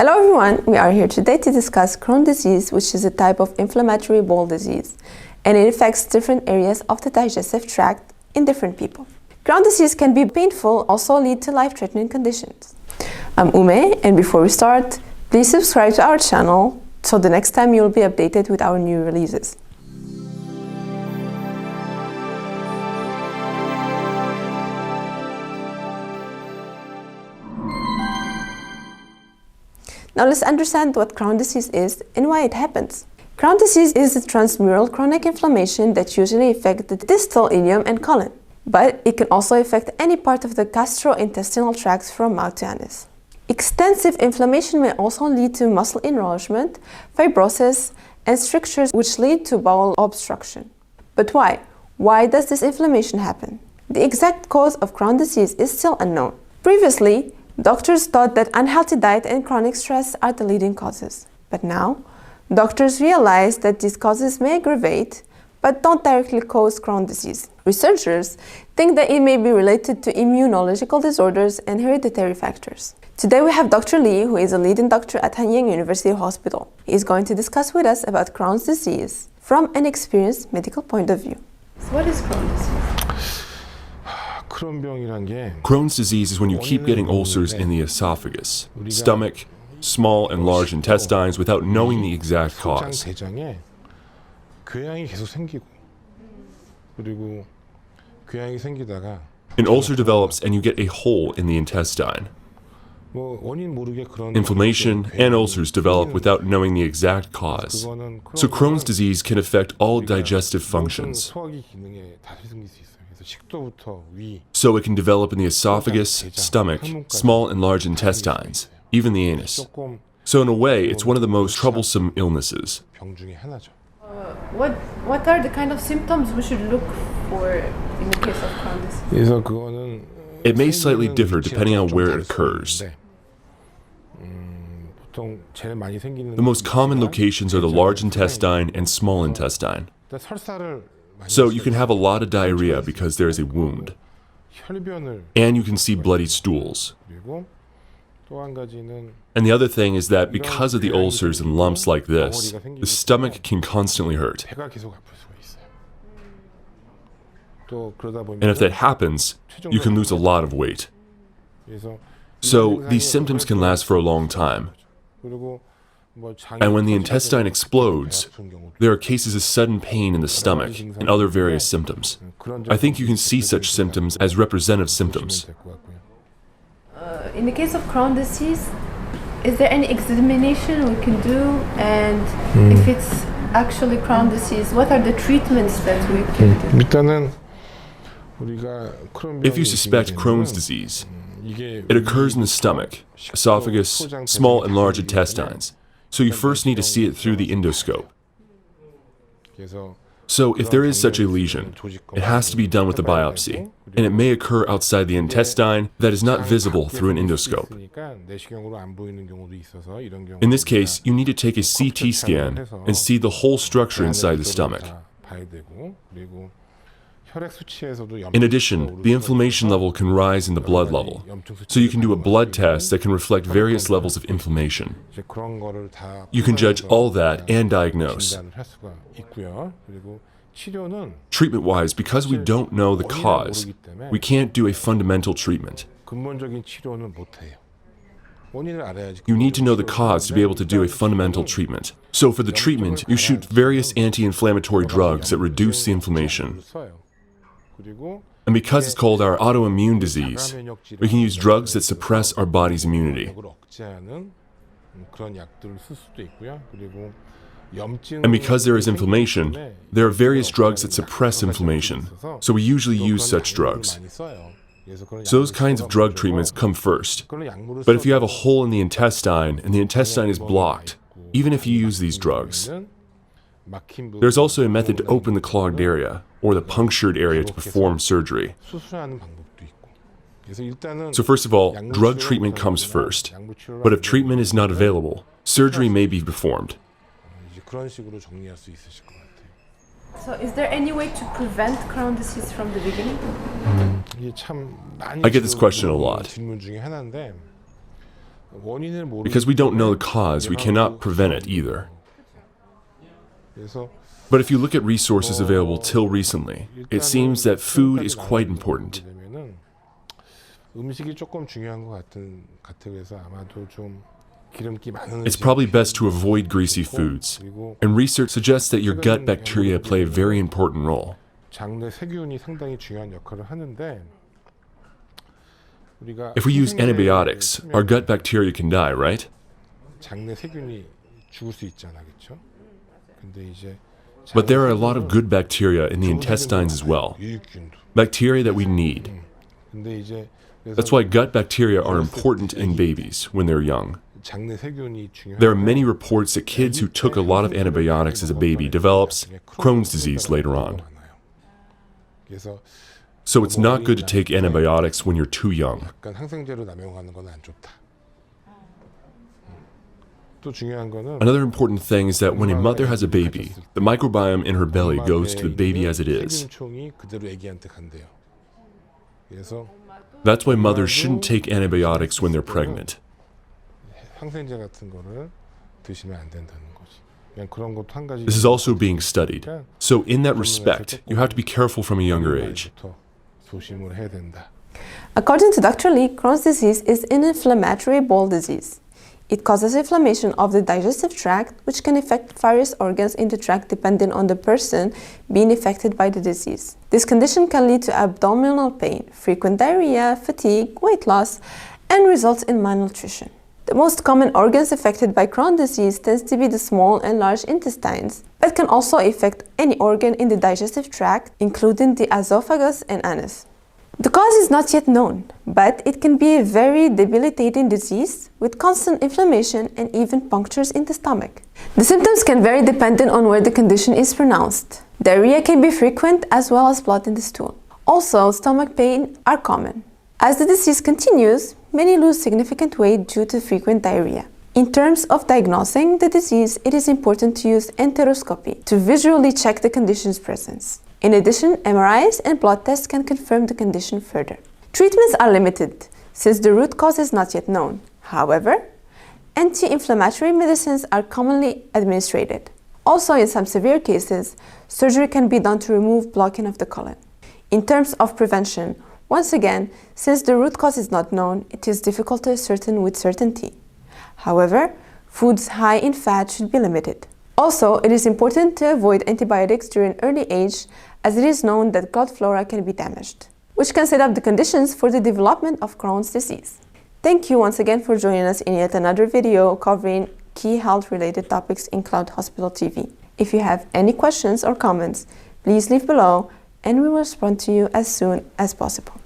Hello everyone, we are here today to discuss Crohn's disease, which is a type of inflammatory bowel disease, and it affects different areas of the digestive tract in different people. Crohn's disease can be painful, also lead to life-threatening conditions. I'm Ume, and before we start, please subscribe to our channel so the next time you will be updated with our new releases. Now let's understand what Crohn's disease is and why it happens. Crohn's disease is a transmural chronic inflammation that usually affects the distal ileum and colon, but it can also affect any part of the gastrointestinal tract from mouth to anus. Extensive inflammation may also lead to muscle enlargement, fibrosis, and strictures which lead to bowel obstruction. But why? Why does this inflammation happen? The exact cause of Crohn's disease is still unknown. Previously, doctors thought that unhealthy diet and chronic stress are the leading causes. But now, doctors realize that these causes may aggravate, but don't directly cause Crohn's disease. Researchers think that it may be related to immunological disorders and hereditary factors. Today we have Dr. Lee, who is a leading doctor at Hanyang University Hospital. He is going to discuss with us about Crohn's disease from an experienced medical point of view. So what is Crohn's disease? Crohn's disease is when you keep getting ulcers in the esophagus, stomach, small and large intestines without knowing the exact cause. An ulcer develops and you get a hole in the intestine. Inflammation and ulcers develop without knowing the exact cause. So Crohn's disease can affect all digestive functions. So it can develop in the esophagus, stomach, small and large intestines, even the anus. So in a way, it's one of the most troublesome illnesses. What are the kind of symptoms we should look for in the case of Crohn's disease? It may slightly differ depending on where it occurs. The most common locations are the large intestine and small intestine. So you can have a lot of diarrhea because there is a wound. And you can see bloody stools. And the other thing is that because of the ulcers and lumps like this, the stomach can constantly hurt. And if that happens, you can lose a lot of weight. So these symptoms can last for a long time. And when the intestine explodes, there are cases of sudden pain in the stomach and other various symptoms. I think you can see such symptoms as representative symptoms. In the case of Crohn's disease, is there any examination we can do? And if it's actually Crohn's disease, what are the treatments that we can do? If you suspect Crohn's disease, it occurs in the stomach, esophagus, small and large intestines. So you first need to see it through the endoscope. So if there is such a lesion, it has to be done with a biopsy, and it may occur outside the intestine that is not visible through an endoscope. In this case, you need to take a CT scan and see the whole structure inside the stomach. In addition, the inflammation level can rise in the blood level, so you can do a blood test that can reflect various levels of inflammation. You can judge all that and diagnose. Treatment-wise, because we don't know the cause, we can't do a fundamental treatment. You need to know the cause to be able to do a fundamental treatment. So for the treatment, you shoot various anti-inflammatory drugs that reduce the inflammation. And because it's called our autoimmune disease, we can use drugs that suppress our body's immunity. And because there is inflammation, there are various drugs that suppress inflammation, so we usually use such drugs. So those kinds of drug treatments come first. But if you have a hole in the intestine and the intestine is blocked, even if you use these drugs, there's also a method to open the clogged area, or the punctured area, to perform surgery. So first of all, drug treatment comes first. But if treatment is not available, surgery may be performed. So is there any way to prevent Crohn's disease from the beginning? I get this question a lot. Because we don't know the cause, we cannot prevent it either. But if you look at resources available till recently, it seems that food is quite important. It's probably best to avoid greasy foods, and research suggests that your gut bacteria play a very important role. If we use antibiotics, our gut bacteria can die, right? But there are a lot of good bacteria in the intestines as well, bacteria that we need. That's why gut bacteria are important in babies when they're young. There are many reports that kids who took a lot of antibiotics as a baby develops Crohn's disease later on. So it's not good to take antibiotics when you're too young. Another important thing is that when a mother has a baby, the microbiome in her belly goes to the baby as it is. That's why mothers shouldn't take antibiotics when they're pregnant. This is also being studied. So in that respect, you have to be careful from a younger age. According to Dr. Lee, Crohn's disease is an inflammatory bowel disease. It causes inflammation of the digestive tract, which can affect various organs in the tract depending on the person being affected by the disease. This condition can lead to abdominal pain, frequent diarrhea, fatigue, weight loss, and results in malnutrition. The most common organs affected by Crohn's disease tends to be the small and large intestines, but can also affect any organ in the digestive tract, including the esophagus and anus. The cause is not yet known, but it can be a very debilitating disease with constant inflammation and even punctures in the stomach. The symptoms can vary depending on where the condition is pronounced. Diarrhea can be frequent as well as blood in the stool. Also, stomach pain are common. As the disease continues, many lose significant weight due to frequent diarrhea. In terms of diagnosing the disease, it is important to use enteroscopy to visually check the condition's presence. In addition, MRIs and blood tests can confirm the condition further. Treatments are limited, since the root cause is not yet known. However, anti-inflammatory medicines are commonly administered. Also, in some severe cases, surgery can be done to remove blocking of the colon. In terms of prevention, once again, since the root cause is not known, it is difficult to ascertain with certainty. However, foods high in fat should be limited. Also, it is important to avoid antibiotics during early age, as it is known that gut flora can be damaged, which can set up the conditions for the development of Crohn's disease. Thank you once again for joining us in yet another video covering key health-related topics in CloudHospital TV. If you have any questions or comments, please leave below and we will respond to you as soon as possible.